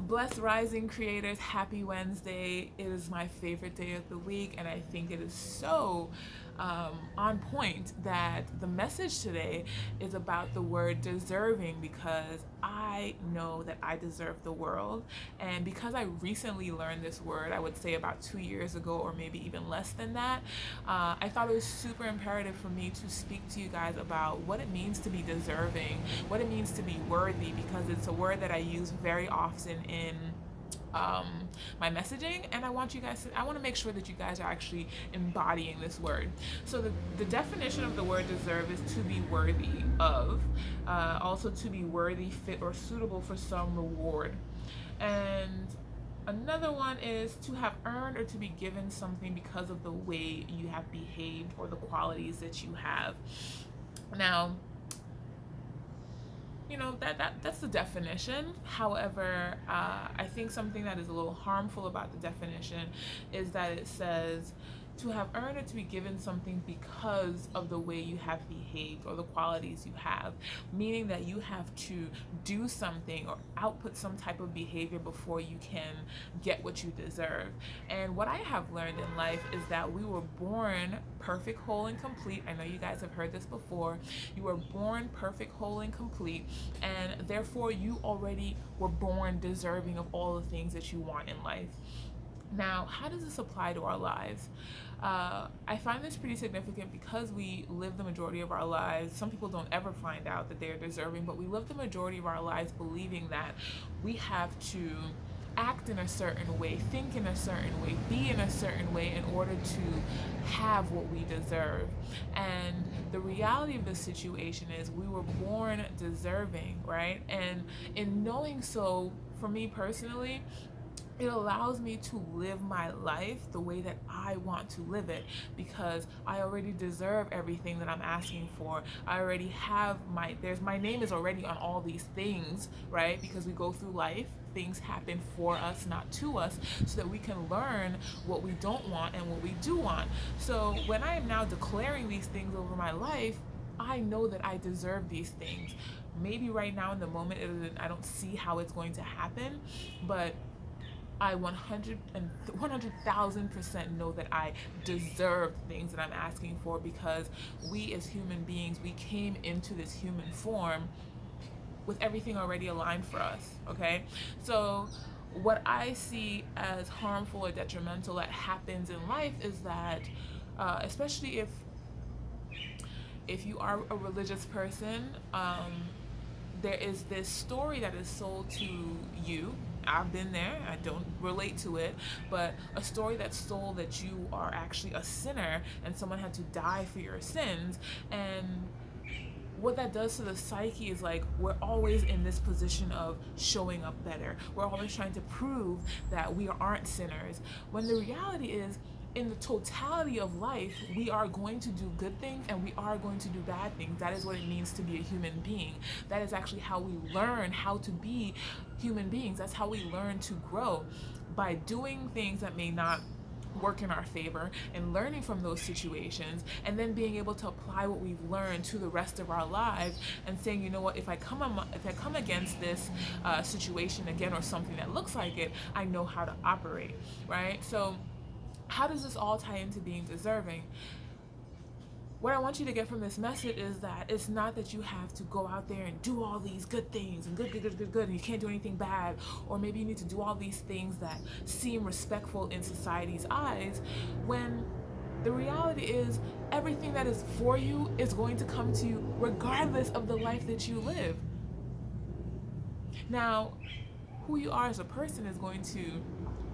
Blessed Rising creators, happy Wednesday. It is my favorite day of the week, and I think it is so on point that the message today is about the word deserving, because I know that I deserve the world. And because I recently learned this word, I would say about 2 years ago, or maybe even less than that, I thought it was super imperative for me to speak to you guys about what it means to be deserving, what it means to be worthy, because it's a word that I use very often in my messaging, and I want to make sure that you guys are actually embodying this word. So the definition of the word deserve is to be worthy of, also to be worthy, fit, or suitable for some reward. And another one is to have earned or to be given something because of the way you have behaved or the qualities that you have. Now, that's the definition. However, I think something that is a little harmful about the definition is that it says to have earned or to be given something because of the way you have behaved or the qualities you have, meaning that you have to do something or output some type of behavior before you can get what you deserve. And what I have learned in life is that we were born perfect, whole, and complete. I know you guys have heard this before. You were born perfect, whole, and complete, and therefore you already were born deserving of all the things that you want in life. Now, how does this apply to our lives? I find this pretty significant because we live the majority of our lives. Some people don't ever find out that they are deserving, but we live the majority of our lives believing that we have to act in a certain way, think in a certain way, be in a certain way in order to have what we deserve. And the reality of the situation is we were born deserving, right? And in knowing so, for me personally, it allows me to live my life the way that I want to live it, because I already deserve everything that I'm asking for. I already have my name is already on all these things, right? Because we go through life, things happen for us, not to us, so that we can learn what we don't want and what we do want. So when I am now declaring these things over my life, I know that I deserve these things. Maybe right now in the moment, I don't see how it's going to happen, but I 100,000% know that I deserve things that I'm asking for, because we as human beings, we came into this human form with everything already aligned for us, okay? So what I see as harmful or detrimental that happens in life is that, especially if you are a religious person, there is this story that is sold to you. I've been there, I don't relate to it, but a story that's sold that you are actually a sinner and someone had to die for your sins. And what that does to the psyche is, like, we're always in this position of showing up better. We're always trying to prove that we aren't sinners, when the reality is, in the totality of life, we are going to do good things and we are going to do bad things. That is what it means to be a human being. That is actually how we learn how to be human beings. That's how we learn to grow, by doing things that may not work in our favor and learning from those situations, and then being able to apply what we've learned to the rest of our lives, and saying, you know what, if I come against this situation again, or something that looks like it, I know how to operate, right? So how does this all tie into being deserving? What I want you to get from this message is that it's not that you have to go out there and do all these good things and good, and you can't do anything bad, or maybe you need to do all these things that seem respectful in society's eyes, when the reality is everything that is for you is going to come to you regardless of the life that you live. Now, who you are as a person is going to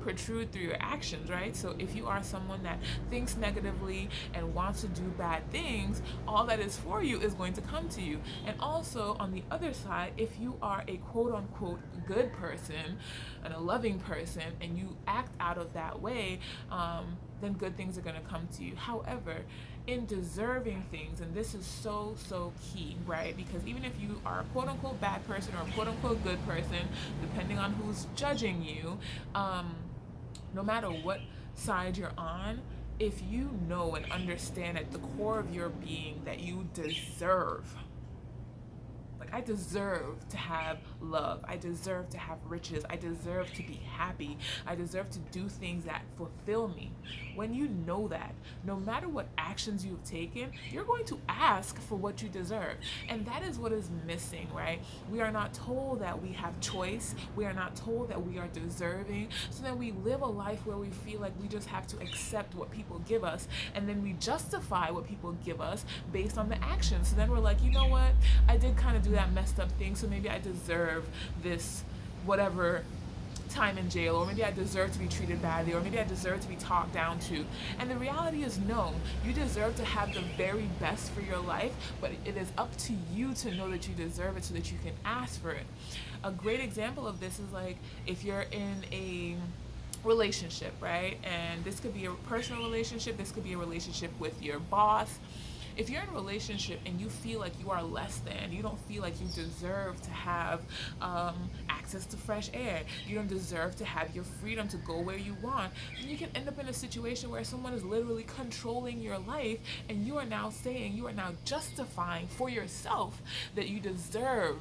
protrude through your actions, right? So if you are someone that thinks negatively and wants to do bad things, all that is for you is going to come to you. And also on the other side, if you are a quote unquote good person and a loving person and you act out of that way, then good things are going to come to you. However, in deserving things, and this is so key, right? Because even if you are a quote unquote bad person or a quote unquote good person, depending on who's judging you, no matter what side you're on, if you know and understand at the core of your being that you deserve, like, I deserve to have love. I deserve to have riches. I deserve to be happy. I deserve to do things that fulfill me. When you know that, no matter what actions you've taken, you're going to ask for what you deserve. And that is what is missing, right? We are not told that we have choice. We are not told that we are deserving. So then we live a life where we feel like we just have to accept what people give us, and then we justify what people give us based on the actions. So then we're like, you know what? I did kind of do that messed up thing, so maybe I deserve this whatever time in jail, or maybe I deserve to be treated badly, or maybe I deserve to be talked down to. And the reality is, no, you deserve to have the very best for your life, but it is up to you to know that you deserve it so that you can ask for it. A great example of this is like if you're in a relationship, right? And this could be a personal relationship, this could be a relationship with your boss. If you're in a relationship and you feel like you are less than, you don't feel like you deserve to have access to fresh air, you don't deserve to have your freedom to go where you want, then you can end up in a situation where someone is literally controlling your life, and you are now justifying for yourself that you deserve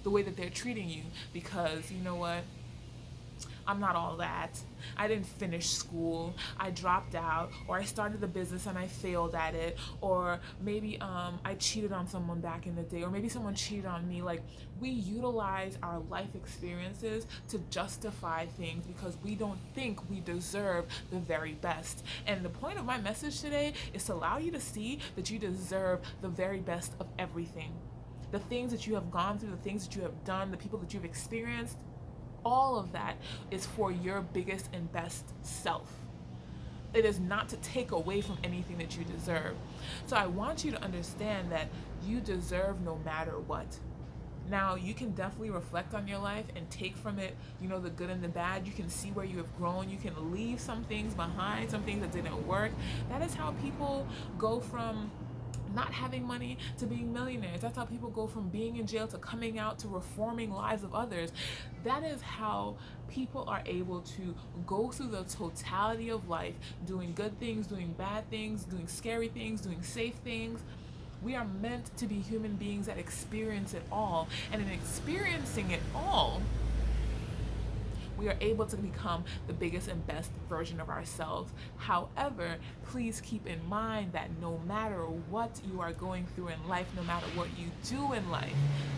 the way that they're treating you, because you know what? I'm not all that. I didn't finish school. I dropped out, or I started the business and I failed at it, or maybe I cheated on someone back in the day, or maybe someone cheated on me. Like, we utilize our life experiences to justify things because we don't think we deserve the very best. And the point of my message today is to allow you to see that you deserve the very best of everything. The things that you have gone through, the things that you have done, the people that you've experienced, all of that is for your biggest and best self. It is not to take away from anything that you deserve. So I want you to understand that you deserve no matter what. Now, you can definitely reflect on your life and take from it, the good and the bad. You can see where you have grown. You can leave some things behind, some things that didn't work. That is how people go from not having money to being millionaires. That's how people go from being in jail to coming out to reforming lives of others. That is how people are able to go through the totality of life, doing good things, doing bad things, doing scary things, doing safe things. We are meant to be human beings that experience it all. And in experiencing it all, we are able to become the biggest and best version of ourselves. However, please keep in mind that no matter what you are going through in life, no matter what you do in life,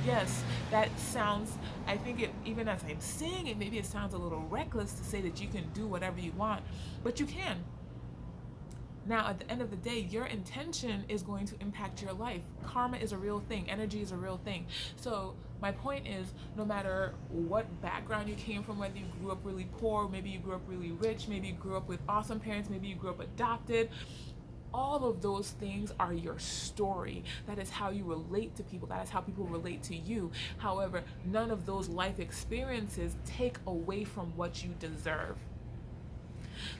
yes, that sounds, I think even as I'm saying it, maybe it sounds a little reckless to say that you can do whatever you want, but you can. Now, at the end of the day, your intention is going to impact your life. Karma is a real thing. Energy is a real thing. So my point is, no matter what background you came from, whether you grew up really poor, maybe you grew up really rich, maybe you grew up with awesome parents, maybe you grew up adopted, all of those things are your story. That is how you relate to people. That is how people relate to you. However, none of those life experiences take away from what you deserve.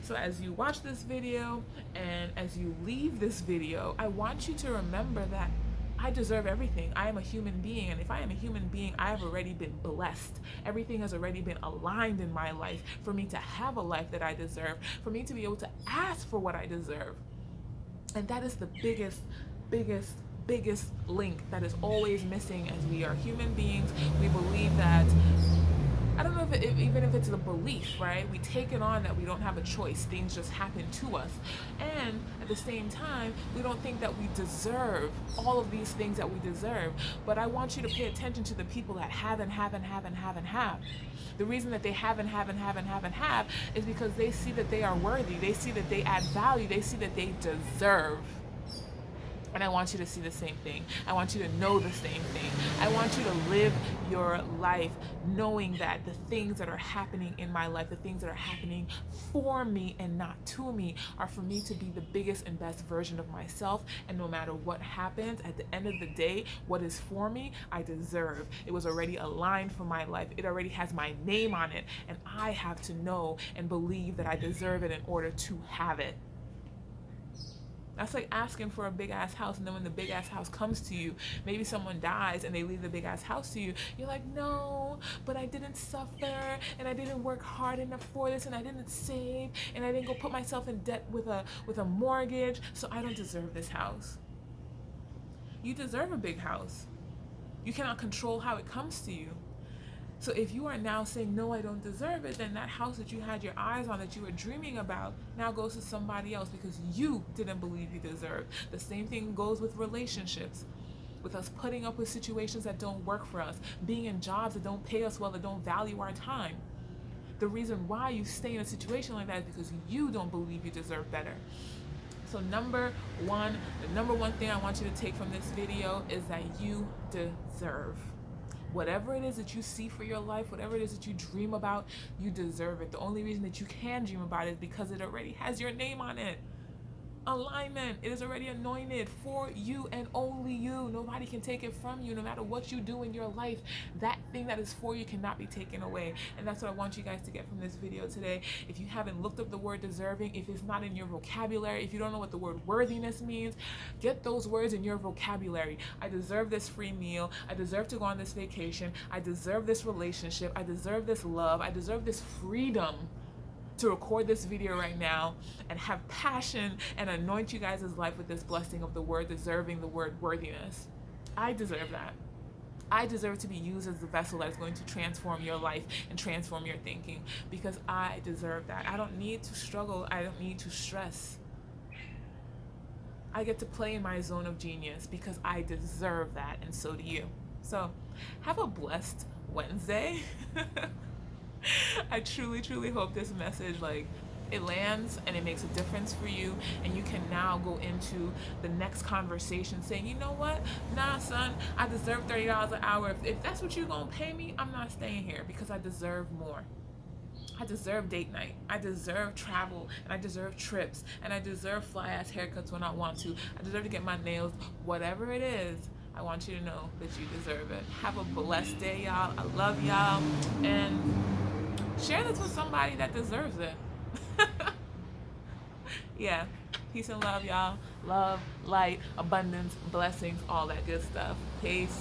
So as you watch this video and as you leave this video, I want you to remember that I deserve everything. I am a human being, and if I am a human being, I have already been blessed. Everything has already been aligned in my life for me to have a life that I deserve, for me to be able to ask for what I deserve. And that is the biggest link that is always missing as we are human beings. We believe that, I don't know even if it's a belief, right? We take it on that we don't have a choice. Things just happen to us. And at the same time, we don't think that we deserve all of these things that we deserve. But I want you to pay attention to the people that have. The reason that they have is because they see that they are worthy. They see that they add value. They see that they deserve. And I want you to see the same thing. I want you to know the same thing. I want you to live your life knowing that the things that are happening in my life, the things that are happening for me and not to me, are for me to be the biggest and best version of myself. And no matter what happens, at the end of the day, what is for me, I deserve. It was already aligned for my life. It already has my name on it. And I have to know and believe that I deserve it in order to have it. That's like asking for a big ass house, and then when the big ass house comes to you, maybe someone dies and they leave the big ass house to you. You're like, no, but I didn't suffer, and I didn't work hard enough for this, and I didn't save, and I didn't go put myself in debt with a mortgage, so I don't deserve this house. You deserve a big house. You cannot control how it comes to you. So if you are now saying, no, I don't deserve it, then that house that you had your eyes on, that you were dreaming about, now goes to somebody else because you didn't believe you deserved. The same thing goes with relationships, with us putting up with situations that don't work for us, being in jobs that don't pay us well, that don't value our time. The reason why you stay in a situation like that is because you don't believe you deserve better. So the number one thing I want you to take from this video is that you deserve. Whatever it is that you see for your life, whatever it is that you dream about, you deserve it. The only reason that you can dream about it is because it already has your name on it. Alignment. It is already anointed for you and only you. Nobody can take it from you. No matter what you do in your life, that thing that is for you cannot be taken away. And that's what I want you guys to get from this video today. If you haven't looked up the word deserving, if it's not in your vocabulary, if you don't know what the word worthiness means, get those words in your vocabulary. I deserve this free meal. I deserve to go on this vacation. I deserve this relationship. I deserve this love. I deserve this freedom to record this video right now and have passion and anoint you guys' life with this blessing of the word deserving, the word worthiness. I deserve that. I deserve to be used as the vessel that is going to transform your life and transform your thinking, because I deserve that. I don't need to struggle. I don't need to stress. I get to play in my zone of genius because I deserve that, and so do you. So have a blessed Wednesday. I truly, truly hope this message, it lands and it makes a difference for you, and you can now go into the next conversation saying, you know what, nah son, I deserve $30 an hour. If that's what you're gonna pay me, I'm not staying here because I deserve more. I deserve date night, I deserve travel, and I deserve trips, and I deserve fly ass haircuts when I want to. I deserve to get my nails. Whatever it is, I want you to know that you deserve it. Have a blessed day, y'all. I love y'all, and share this with somebody that deserves it. Yeah. Peace and love, y'all. Love, light, abundance, blessings, all that good stuff. Peace.